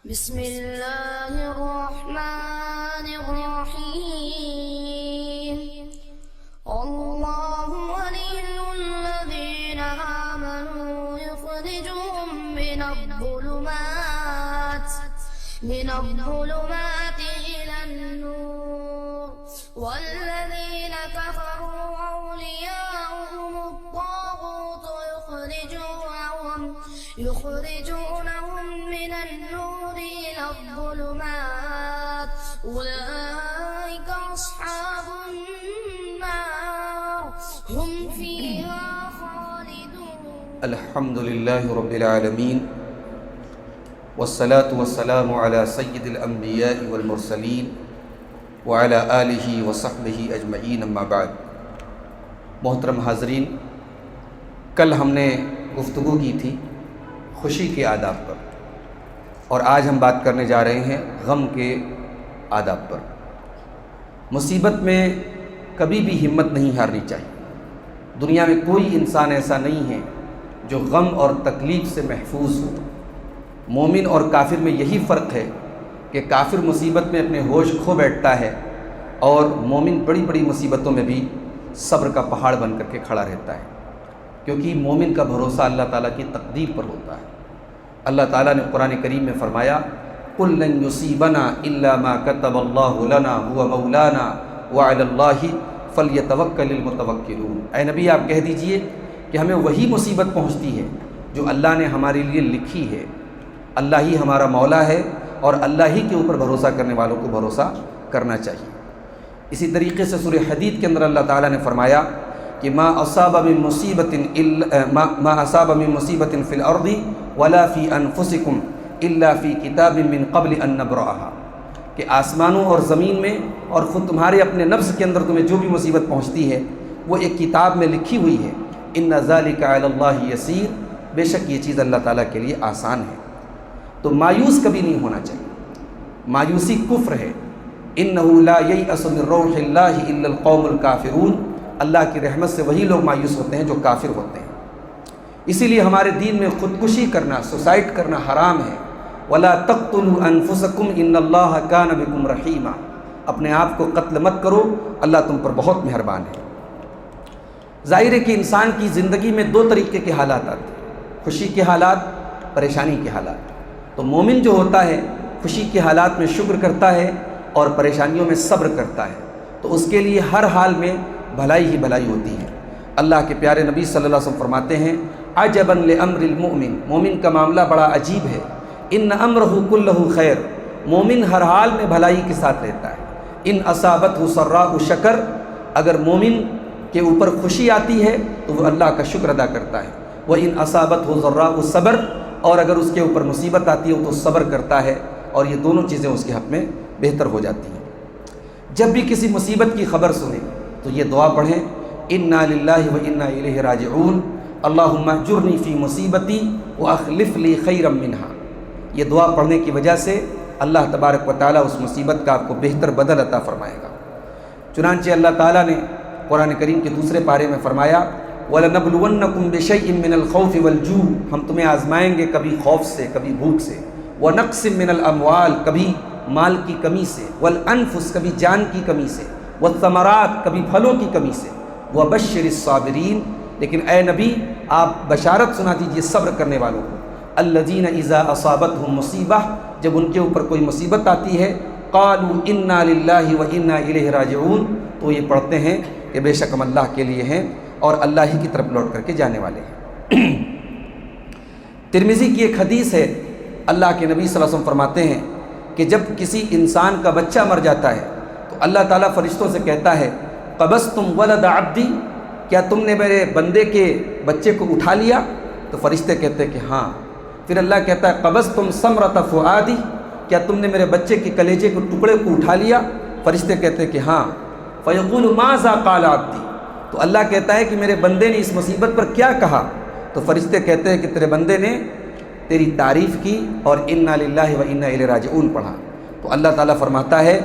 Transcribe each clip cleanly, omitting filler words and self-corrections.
بسم اللہ الرحمن الرحیم اللہ ولی الذین آمنوا یخرجهم من الظلمات إلى النور والذین کفروا أولیاؤهم الطاغوت يخرجونهم من النور إلى الظلمات أولئك أصحاب النار هم فيها خالدون. الحمد لله رب العالمين والصلاة والسلام على سيد الأنبياء والمرسلين وعلى آله وصحبه أجمعين اما بعد. محترم حاضرین، کل ہم نے گفتگو کی تھی خوشی کے آداب پر، اور آج ہم بات کرنے جا رہے ہیں غم کے آداب پر. مصیبت میں کبھی بھی ہمت نہیں ہارنی چاہیے. دنیا میں کوئی انسان ایسا نہیں ہے جو غم اور تکلیف سے محفوظ ہو. مومن اور کافر میں یہی فرق ہے کہ کافر مصیبت میں اپنے ہوش کھو بیٹھتا ہے، اور مومن بڑی بڑی مصیبتوں میں بھی صبر کا پہاڑ بن کر کے کھڑا رہتا ہے، کیونکہ مومن کا بھروسہ اللہ تعالیٰ کی تقدیر پر ہوتا ہے. اللہ تعالیٰ نے قرآن کریم میں فرمایا قُل لَن يُصِيبَنَا إِلَّا مَا كَتَبَ اللَّهُ لَنَا هُوَ مَوْلَانَا وَعَلَى اللَّهِ فَلْيَتَوَكَّلِ الْمُتَوَكِّلُونَ. اے نبی، آپ کہہ دیجئے کہ ہمیں وہی مصیبت پہنچتی ہے جو اللہ نے ہمارے لیے لکھی ہے. اللہ ہی ہمارا مولا ہے، اور اللہ ہی کے اوپر بھروسہ کرنے والوں کو بھروسہ کرنا چاہیے. اسی طریقے سے سورہ حدید کے اندر اللہ تعالیٰ نے فرمایا کہ ما اصاب من مصیبت فی الارض ولا فی انفسکم الا فی کتاب من قبل ان نبرأها، کہ آسمانوں اور زمین میں اور خود تمہارے اپنے نفس کے اندر تمہیں جو بھی مصیبت پہنچتی ہے وہ ایک کتاب میں لکھی ہوئی ہے. ان ذلک علی اللہ یسیر، بے شک یہ چیز اللہ تعالیٰ کے لیے آسان ہے. تو مایوس کبھی نہیں ہونا چاہیے. مایوسی کفر ہے. انہ لا ییأس من روح اللہ الا القوم الکافرون، اللہ کی رحمت سے وہی لوگ مایوس ہوتے ہیں جو کافر ہوتے ہیں. اسی لیے ہمارے دین میں خودکشی کرنا، سوسائڈ کرنا حرام ہے. ولا تقتلوا انفسکم ان اللہ کان بکم رحیما، اپنے آپ کو قتل مت کرو، اللہ تم پر بہت مہربان ہے. ظاہر ہے کہ انسان کی زندگی میں دو طریقے کے حالات آتے ہیں، خوشی کے حالات، پریشانی کے حالات. تو مومن جو ہوتا ہے خوشی کے حالات میں شکر کرتا ہے اور پریشانیوں میں صبر کرتا ہے، تو اس کے لیے ہر حال میں بھلائی ہی بھلائی ہوتی ہے. اللہ کے پیارے نبی صلی اللہ علیہ وسلم فرماتے ہیں عجبا لامر المؤمن، مومن کا معاملہ بڑا عجیب ہے. ان امرہ کلہ خیر، مومن ہر حال میں بھلائی کے ساتھ رہتا ہے. ان اصابتہ سراء شکر، اگر مومن کے اوپر خوشی آتی ہے تو وہ اللہ کا شکر ادا کرتا ہے. وان اصابتہ ضراء صبر، اور اگر اس کے اوپر مصیبت آتی ہے تو صبر کرتا ہے، اور یہ دونوں چیزیں اس کے حق میں بہتر ہو جاتی ہیں. جب بھی کسی مصیبت کی خبر سنیں تو یہ دعا پڑھیں انا للہ و انا الیہ راجعون اللہم اجرنی فی مصیبتی واخلف لی خیرا منہا. یہ دعا پڑھنے کی وجہ سے اللہ تبارک و تعالیٰ اس مصیبت کا آپ کو بہتر بدل عطا فرمائے گا. چنانچہ اللہ تعالیٰ نے قرآن کریم کے دوسرے پارے میں فرمایا وَلَنَبْلُوَنَّكُمْ بِشَيْءٍ مِّنَ الْخَوْفِ وَالْجُوعِ، ہم تمہیں آزمائیں گے کبھی خوف سے، کبھی بھوک سے. وَنَقْصٍ مِّنَ الْأَمْوَالِ، کبھی مال کی کمی سے. وَالْأَنفُسِ، کبھی جان کی کمی سے. وَالثَّمَرَاتِ، کبھی پھلوں کی کمی سے. وَبَشِّرِ الصَّابِرِينَ، لیکن اے نبی آپ بشارت سنا دیجیے صبر کرنے والوں کو. الَّذِينَ إِذَا أَصَابَتْهُم مُّصِیبَةٌ، جب ان کے اوپر کوئی مصیبت آتی ہے قَالُوا إِنَّا لِلَّهِ وَإِنَّا إِلَيْهِ رَاجِعُونَ، تو یہ پڑھتے ہیں کہ بے شک ہم اللہ کے لیے ہیں اور اللہ ہی کی طرف لوٹ کر کے جانے والے ہیں. ترمذی کی ایک حدیث ہے، اللہ کے نبی صلی اللہ علیہ وسلم فرماتے ہیں کہ جب کسی انسان کا بچہ مر جاتا ہے تو اللہ تعالیٰ فرشتوں سے کہتا ہے قبضتم ولد عبدی، کیا تم نے میرے بندے کے بچے کو اٹھا لیا؟ تو فرشتے کہتے ہیں کہ ہاں. پھر اللہ کہتا ہے قبضتم ثمرۃ فؤادی، کیا تم نے میرے بچے کے کلیجے کے ٹکڑے کو اٹھا لیا؟ فرشتے کہتے ہیں کہ ہاں. فیقول ماذا قال عبدی، تو اللہ کہتا ہے کہ میرے بندے نے اس مصیبت پر کیا کہا؟ تو فرشتے کہتے ہیں کہ تیرے بندے نے تیری تعریف کی اور انا للہ و انا الیہ راجعون پڑھا. تو اللہ تعالیٰ فرماتا ہے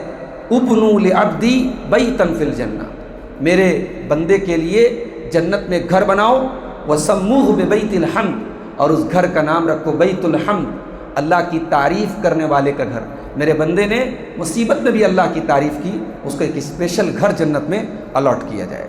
ابنوا لعبدی بیتا فی الجنہ، میرے بندے کے لیے جنت میں گھر بناؤ. وسموہ ببیت الحمد، اور اس گھر کا نام رکھو بیت الحمد. اللہ کی تعریف کرنے والے کا گھر، میرے بندے نے مصیبت میں بھی اللہ کی تعریف کی، اس کو ایک اسپیشل گھر جنت میں الاٹ کیا جائے۔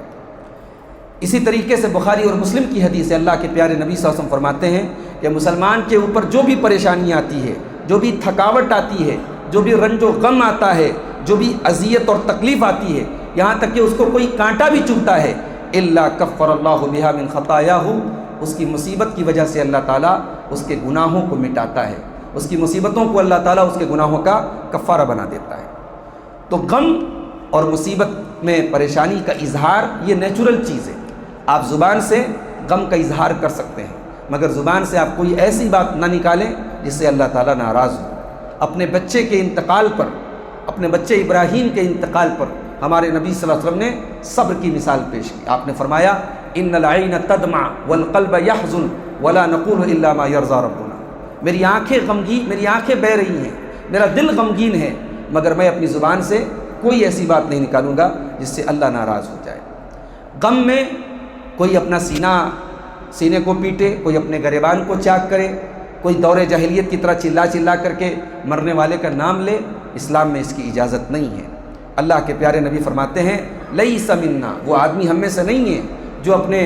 اسی طریقے سے بخاری اور مسلم کی حدیث ہے، اللہ کے پیارے نبی صلی اللہ علیہ وسلم فرماتے ہیں کہ مسلمان کے اوپر جو بھی پریشانی آتی ہے، جو بھی تھکاوٹ آتی ہے، جو بھی رنج و غم آتا ہے، جو بھی اذیت اور تکلیف آتی ہے، یہاں تک کہ اس کو کوئی کانٹا بھی چبھتا ہے، الا کفر اللہ بہا من خطایاہ، اس کی مصیبت کی وجہ سے اللہ تعالیٰ اس کے گناہوں کو مٹاتا ہے، اس کی مصیبتوں کو اللہ تعالیٰ اس کے گناہوں کا کفارہ بنا دیتا ہے۔ تو غم اور مصیبت میں پریشانی کا اظہار یہ نیچرل چیز ہے، آپ زبان سے غم کا اظہار کر سکتے ہیں، مگر زبان سے آپ کوئی ایسی بات نہ نکالیں جس سے اللہ تعالیٰ ناراض ہو۔ اپنے بچے کے انتقال پر، اپنے بچے ابراہیم کے انتقال پر ہمارے نبی صلی اللہ علیہ وسلم نے صبر کی مثال پیش کی۔ آپ نے فرمایا ان العین تدمع والقلب یحزن ولا نقول الا ما یرضی ربنا، میری آنکھیں غمگین، میری آنکھیں بہہ رہی ہیں، میرا دل غمگین ہے، مگر میں اپنی زبان سے کوئی ایسی بات نہیں نکالوں گا جس سے اللہ ناراض ہو جائے۔ غم میں کوئی اپنا سینے کو پیٹے، کوئی اپنے گریبان کو چاک کرے، کوئی دور جاہلیت کی طرح چلا چلا کر کے مرنے والے کا نام لے، اسلام میں اس کی اجازت نہیں ہے۔ اللہ کے پیارے نبی فرماتے ہیں لیس منا، وہ آدمی ہم میں سے نہیں ہے جو اپنے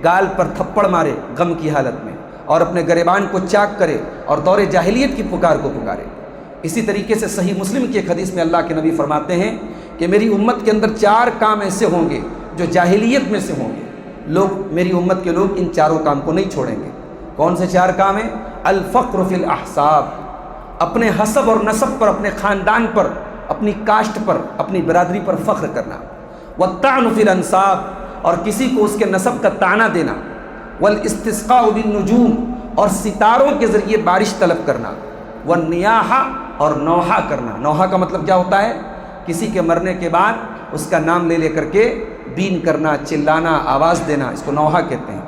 گال پر تھپڑ مارے غم کی حالت میں، اور اپنے گریبان کو چاک کرے اور دور جاہلیت کی پکار کو پکارے۔ اسی طریقے سے صحیح مسلم کی ایک حدیث میں اللہ کے نبی فرماتے ہیں کہ میری امت کے اندر 4 کام ایسے ہوں گے جو جاہلیت میں سے ہوں گے، میری امت کے لوگ ان 4 کام کو نہیں چھوڑیں گے۔ کون سے 4 کام ہیں؟ الفقر فی الاحساب، اپنے حسب اور نسب پر، اپنے خاندان پر، اپنی کاسٹ پر، اپنی برادری پر فخر کرنا، والطعن فی الانساب، اور کسی کو اس کے نسب کا طعنہ دینا، والاستسقاء بالنجوم، اور ستاروں کے ذریعے بارش طلب کرنا، والنیاحہ، اور نوحہ کرنا۔ نوحہ کا مطلب کیا ہوتا ہے؟ کسی کے مرنے کے بعد اس کا نام لے لے کر کے بین کرنا، چلانا، آواز دینا، اس کو نوحہ کہتے ہیں،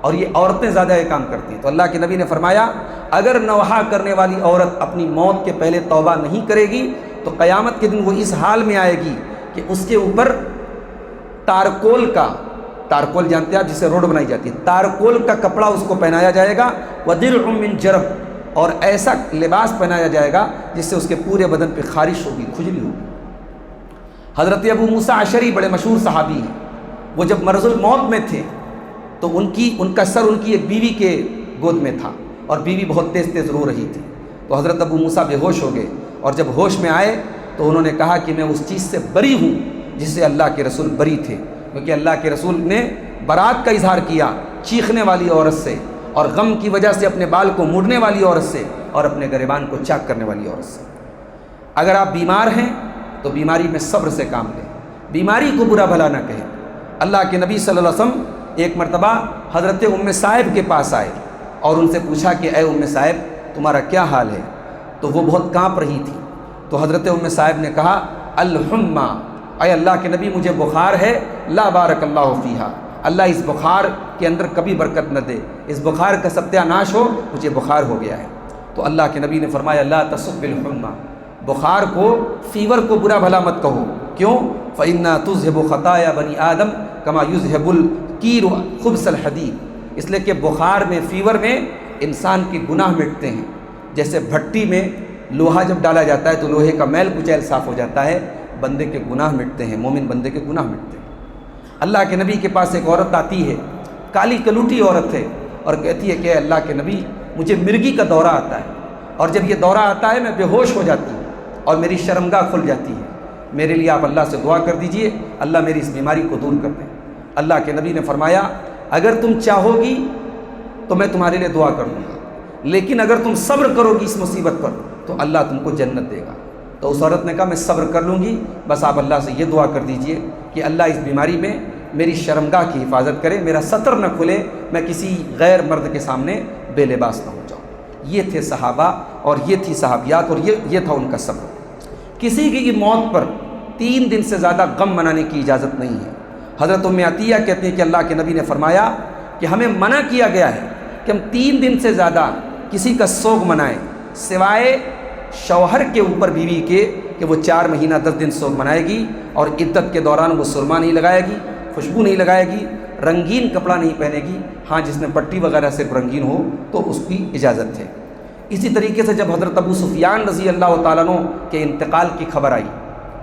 اور یہ عورتیں زیادہ یہ کام کرتی ہیں۔ تو اللہ کے نبی نے فرمایا اگر نوحہ کرنے والی عورت اپنی موت کے پہلے توبہ نہیں کرے گی تو قیامت کے دن وہ اس حال میں آئے گی کہ اس کے اوپر تارکول جانتے ہیں آپ، جس سے روڈ بنائی جاتی ہے، تارکول کا کپڑا اس کو پہنایا جائے گا، وَدِرْعٌ مِّن جَرَب، اور ایسا لباس پہنایا جائے گا جس سے اس کے پورے بدن پہ خارش ہوگی، کھجلی ہوگی۔ حضرت ابو موسیٰ اشعری بڑے مشہور صحابی ہیں، وہ جب مرض الموت میں تھے تو ان کا سر ان کی ایک بیوی کے گود میں تھا، اور بیوی بہت تیز تیز رو رہی تھی، تو حضرت ابو موسیٰ بے ہوش ہو گئے، اور جب ہوش میں آئے تو انہوں نے کہا کہ میں اس چیز سے بری ہوں جس سے اللہ کے رسول بری تھے، کیونکہ اللہ کے رسول نے برات کا اظہار کیا چیخنے والی عورت سے، اور غم کی وجہ سے اپنے بال کو موڑنے والی عورت سے، اور اپنے گریبان کو چاک کرنے والی عورت سے۔ اگر آپ بیمار ہیں تو بیماری میں صبر سے کام لیں، بیماری کو برا بھلا نہ کہیں۔ اللہ کے نبی صلی اللہ علیہ وسلم ایک مرتبہ حضرت ام صاحب کے پاس آئے اور ان سے پوچھا کہ اے ام صاحب تمہارا کیا حال ہے؟ تو وہ بہت کانپ رہی تھی، تو حضرت ام صاحب نے کہا الحمہ، اے اللہ کے نبی مجھے بخار ہے، لا بارک اللہ فیہا، اللہ اس بخار کے اندر کبھی برکت نہ دے، اس بخار کا ستیہ ناش ہو، مجھے بخار ہو گیا ہے۔ تو اللہ کے نبی نے فرمایا لا تسب الحمہ، بخار کو، فیور کو برا بھلا مت کہو، کیوں؟ فإنها تذهب خطايا بنی آدم كما يذهب القیر خبث الحدید، اس لیے کہ بخار میں، فیور میں انسان کے گناہ مٹتے ہیں، جیسے بھٹی میں لوہا جب ڈالا جاتا ہے تو لوہے کا میل کچیل صاف ہو جاتا ہے، بندے کے گناہ مٹتے ہیں، مومن بندے کے گناہ مٹتے ہیں۔ اللہ کے نبی کے پاس ایک عورت آتی ہے، کالی کلوٹی عورت ہے، اور کہتی ہے کہ اے اللہ کے نبی مجھے مرگی کا دورہ آتا ہے، اور جب یہ دورہ آتا ہے میں بے ہوش ہو جاتی ہوں اور میری شرمگاہ کھل جاتی ہے، میرے لیے آپ اللہ سے دعا کر دیجئے، اللہ میری اس بیماری کو دور کر دیں۔ اللہ کے نبی نے فرمایا اگر تم چاہو گی تو میں تمہارے لیے دعا کر دوں گا، لیکن اگر تم صبر کرو گی اس مصیبت پر تو اللہ تم کو جنت دے گا۔ تو اس عورت نے کہا میں صبر کر لوں گی، بس آپ اللہ سے یہ دعا کر دیجئے کہ اللہ اس بیماری میں میری شرمگاہ کی حفاظت کرے، میرا سطر نہ کھلے، میں کسی غیر مرد کے سامنے بے لباس نہ ہو جاؤں۔ یہ تھے صحابہ اور یہ تھی صحابیات، اور یہ تھا ان کا صبر۔ کسی کی موت پر 3 دن سے زیادہ غم منانے کی اجازت نہیں ہے۔ حضرت ام عطیہ کہتے ہیں کہ اللہ کے نبی نے فرمایا کہ ہمیں منع کیا گیا ہے کہ ہم 3 دن سے زیادہ کسی کا سوگ منائیں، سوائے شوہر کے اوپر بیوی کے کہ وہ 4 مہینہ 10 دن سوگ منائے گی، اور عدت کے دوران وہ سرما نہیں لگائے گی، خوشبو نہیں لگائے گی، رنگین کپڑا نہیں پہنے گی، ہاں جس میں پٹی وغیرہ صرف رنگین ہو تو اس کی اجازت ہے۔ اسی طریقے سے جب حضرت ابو سفیان رضی اللہ تعالیٰ عنہ کے انتقال کی خبر آئی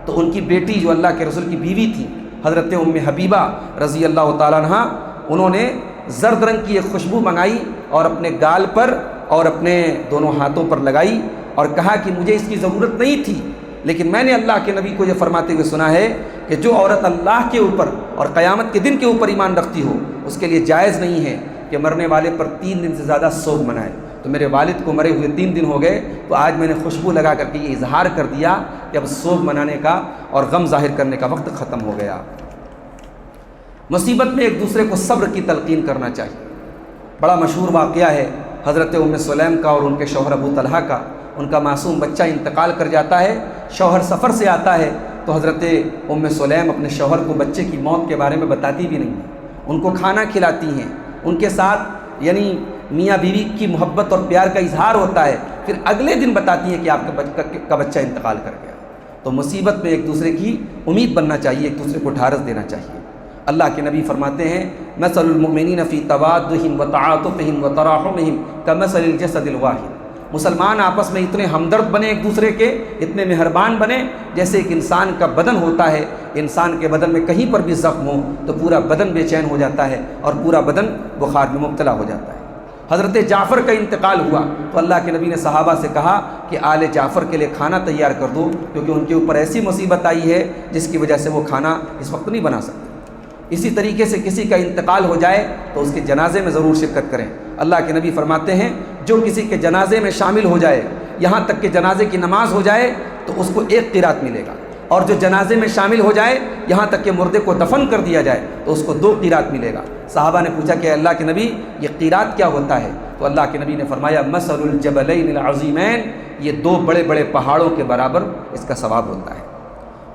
تو ان کی بیٹی جو اللہ کے رسول کی بیوی تھی حضرت ام حبیبہ رضی اللہ تعالیٰ عنہ، انہوں نے زرد رنگ کی ایک خوشبو منگائی اور اپنے گال پر اور اپنے دونوں ہاتھوں پر لگائی اور کہا کہ مجھے اس کی ضرورت نہیں تھی، لیکن میں نے اللہ کے نبی کو یہ فرماتے ہوئے سنا ہے کہ جو عورت اللہ کے اوپر اور قیامت کے دن کے اوپر ایمان رکھتی ہو اس کے لیے جائز نہیں ہے کہ مرنے والے پر 3 دن سے زیادہ سوگ منائے۔ تو میرے والد کو مرے ہوئے 3 دن ہو گئے، تو آج میں نے خوشبو لگا کر کے یہ اظہار کر دیا کہ اب سوگ منانے کا اور غم ظاہر کرنے کا وقت ختم ہو گیا۔ مصیبت میں ایک دوسرے کو صبر کی تلقین کرنا چاہیے۔ بڑا مشہور واقعہ ہے حضرت ام سلیم کا اور ان کے شوہر ابو طلحہ کا۔ ان کا معصوم بچہ انتقال کر جاتا ہے، شوہر سفر سے آتا ہے تو حضرت ام سلیم اپنے شوہر کو بچے کی موت کے بارے میں بتاتی بھی نہیں ہیں، ان کو کھانا کھلاتی ہیں، ان کے ساتھ یعنی میاں بیوی کی محبت اور پیار کا اظہار ہوتا ہے، پھر اگلے دن بتاتی ہیں کہ آپ کا بچہ انتقال کر گیا۔ تو مصیبت میں ایک دوسرے کی امید بننا چاہیے، ایک دوسرے کو ڈھارس دینا چاہیے۔ اللہ کے نبی فرماتے ہیں مثل المؤمنین فی توادہم وتعاطفہم وتراحمہم کمثل الجسد الواحد، مسلمان آپس میں اتنے ہمدرد بنے ایک دوسرے کے، اتنے مہربان بنے جیسے ایک انسان کا بدن ہوتا ہے، انسان کے بدن میں کہیں پر بھی زخم ہو تو پورا بدن بے چین ہو جاتا ہے اور پورا بدن بخار میں مبتلا ہو جاتا ہے۔ حضرت جعفر کا انتقال ہوا تو اللہ کے نبی نے صحابہ سے کہا کہ آل جعفر کے لیے کھانا تیار کر دو، کیونکہ ان کے اوپر ایسی مصیبت آئی ہے جس کی وجہ سے وہ کھانا اس وقت نہیں بنا سکتے۔ اسی طریقے سے کسی کا انتقال ہو جائے تو اس کے جنازے میں ضرور شرکت کریں۔ اللہ کے نبی فرماتے ہیں جو کسی کے جنازے میں شامل ہو جائے، یہاں تک کہ جنازے کی نماز ہو جائے تو اس کو 1 قیرات ملے گا، اور جو جنازے میں شامل ہو جائے یہاں تک کہ مردے کو دفن کر دیا جائے تو اس کو 2 قیرات ملے گا۔ صحابہ نے پوچھا کہ اللہ کے نبی یہ قیرات کیا ہوتا ہے؟ تو اللہ کے نبی نے فرمایا مثل الجبلین العظیمین، یہ 2 بڑے بڑے پہاڑوں کے برابر اس کا ثواب ہوتا ہے۔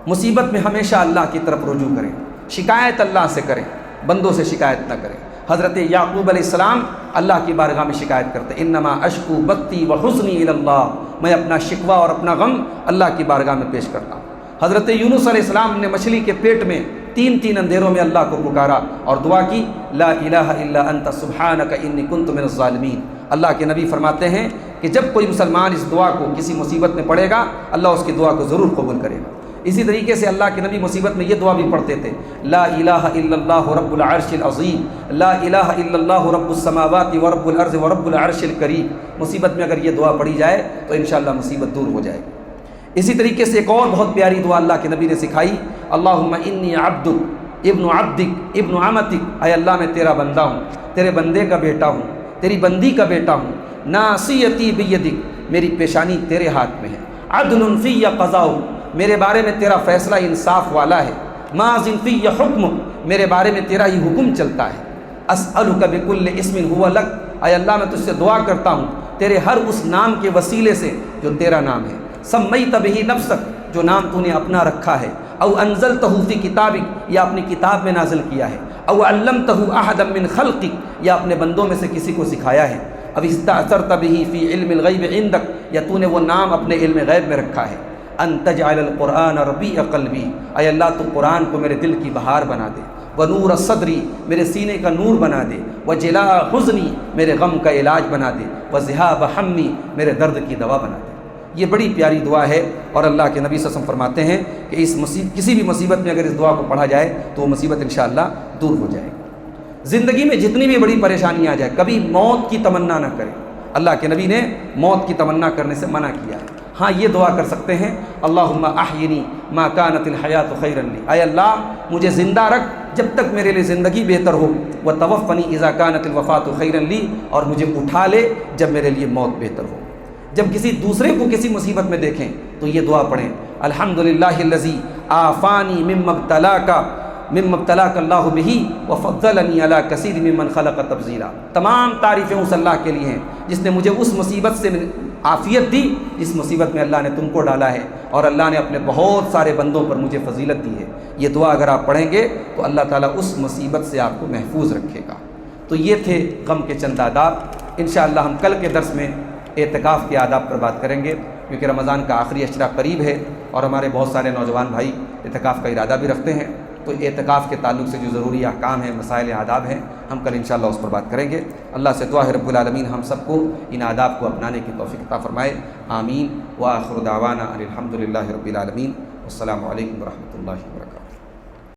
مصیبت میں ہمیشہ اللہ کی طرف رجوع کریں، شکایت اللہ سے کریں، بندوں سے شکایت نہ کریں۔ حضرت یعقوب علیہ السلام اللہ کی بارگاہ میں شکایت کرتے انما اشکو بثی وحزنی الی اللہ، میں اپنا شکوہ اور اپنا غم اللہ کی بارگاہ میں پیش کرتا ہوں۔ حضرت یونس علیہ السلام نے مچھلی کے پیٹ میں 3 اندھیروں میں اللہ کو پکارا اور دعا کی لا الہ الا انت سبحانک انی کنت من الظالمین۔ اللہ کے نبی فرماتے ہیں کہ جب کوئی مسلمان اس دعا کو کسی مصیبت میں پڑھے گا اللہ اس کی دعا کو ضرور قبول کرے گا۔ اسی طریقے سے اللہ کے نبی مصیبت میں یہ دعا بھی پڑھتے تھے لا الہ الا اللہ رب العرش العظیم، لا الہ الا اللہ رب السماوات ورب الارض ورب العرش الکریم۔ مصیبت میں اگر یہ دعا پڑھی جائے تو انشاءاللہ مصیبت دور ہو جائے گی۔ اسی طریقے سے ایک اور بہت پیاری دعا اللہ کے نبی نے سکھائی اللہم انی عبدک ابن عبدک ابن عمتک، اے اللہ میں تیرا بندہ ہوں، تیرے بندے کا بیٹا ہوں، تیری بندی کا بیٹا ہوں، ناصیتی بیدک، میری پیشانی تیرے ہاتھ میں ہے، عدل فی قضاؤک، میرے بارے میں تیرا فیصلہ انصاف والا ہے، ماضٍ فی حکمک، میرے بارے میں تیرا ہی حکم چلتا ہے، اسألک بکل اسم هو لک، اے اللہ میں تجھ سے دعا کرتا ہوں تیرے ہر اس نام کے وسیلے سے جو تیرا نام ہے، سمیت بہ نفسک، جو نام تو نے اپنا رکھا ہے، او انزلتہ فی کتابک، یا اپنی کتاب میں نازل کیا ہے، او علمتہ احدا من خلقک، یا اپنے بندوں میں سے کسی کو سکھایا ہے، اب استأثرت بہ فی علم الغیب عندک، یا تو نے وہ نام اپنے علم غیب میں رکھا ہے، ان تجعل القرآن ربیع قلبی، اے اللہ تو قرآن کو میرے دل کی بہار بنا دے، ونور صدری، میرے سینے کا نور بنا دے، وجلاء حزنی، میرے غم کا علاج بنا دے، وذہاب حمی، میرے درد کی دوا بنا دے۔ یہ بڑی پیاری دعا ہے اور اللہ کے نبی صلی اللہ علیہ وسلم فرماتے ہیں کہ کسی بھی مصیبت میں اگر اس دعا کو پڑھا جائے تو وہ مصیبت انشاءاللہ دور ہو جائے گی۔ زندگی میں جتنی بھی بڑی پریشانی آ جائے کبھی موت کی تمنا نہ کریں، اللہ کے نبی نے موت کی تمنا کرنے سے منع کیا ہے۔ ہاں یہ دعا کر سکتے ہیں اللہم احینی ما کانت الحیات خیرا لی، اے اللہ مجھے زندہ رکھ جب تک میرے لیے زندگی بہتر ہو، وتوفنی اذا کانت الوفات خیرا لی، اور مجھے اٹھا لے جب میرے لیے موت بہتر ہو۔ جب کسی دوسرے کو کسی مصیبت میں دیکھیں تو یہ دعا پڑھیں الحمدللہ الذی عافانی مما ابتلاک اللہ بہ وفضلنی علی کثیر ممن خلق تفضیلا۔ تمام تعریفیں اس اللہ کے لیے ہیں جس نے مجھے اس مصیبت سے عافیت دی جس مصیبت میں اللہ نے تم کو ڈالا ہے، اور اللہ نے اپنے بہت سارے بندوں پر مجھے فضیلت دی ہے۔ یہ دعا اگر آپ پڑھیں گے تو اللہ تعالیٰ اس مصیبت سے آپ کو محفوظ رکھے گا۔ تو یہ تھے غم کے چند آداب۔ انشاءاللہ ہم کل کے درس میں اعتکاف کے آداب پر بات کریں گے، کیونکہ رمضان کا آخری اشرا قریب ہے اور ہمارے بہت سارے نوجوان بھائی اعتکاف کا ارادہ بھی رکھتے ہیں۔ تو اعتکاف کے تعلق سے جو ضروری احکام ہیں، مسائل آداب ہیں، ہم کل انشاءاللہ اس پر بات کریں گے۔ اللہ سے دعا ہے رب العالمین ہم سب کو ان آداب کو اپنانے کی توفیق عطا فرمائے، آمین۔ وآخر دعوانا ان الحمد للہ رب العالمین۔ السلام علیکم ورحمۃ اللہ وبرکاتہ۔